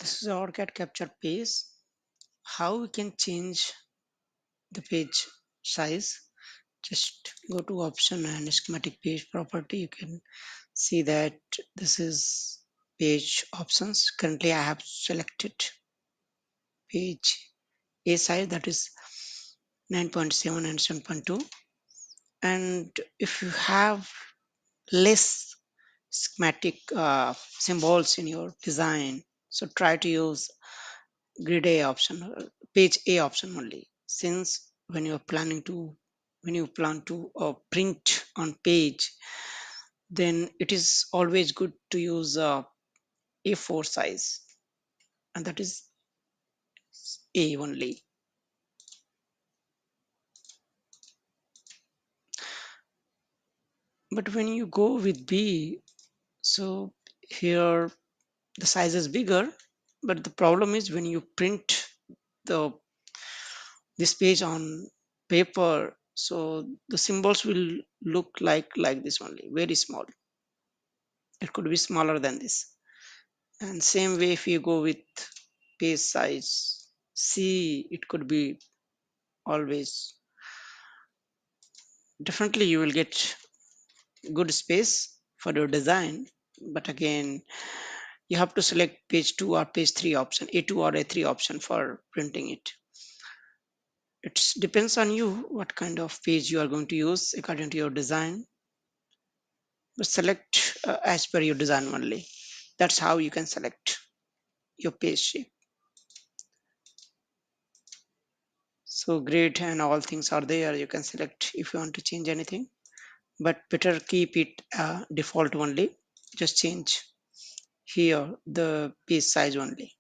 This is our OrCAD capture page. How we can change the page size? Just go to option and schematic page property. You can see that this is page options. Currently I have selected page A size, that is 9.7 and 7.2. And if you have less schematic symbols in your design, so try to use grid A option, page A option only. Since when you plan to print on page, then it is always good to use A4 size, and that is A only. But when you go with B, so here the size is bigger, but the problem is when you print the this page on paper, so the symbols will look like this only, very small. It could be smaller than this. And same way, if you go with page size C, it could be always definitely you will get good space for your design. But again, you have to select page 2 or page 3 option, A2 or A3 option for printing it. It depends on you what kind of page you are going to use according to your design, but select as per your design only. That's how you can select your page shape. So grid and all things are there. You can select if you want to change anything, but better keep it default only. Just change here the page size only.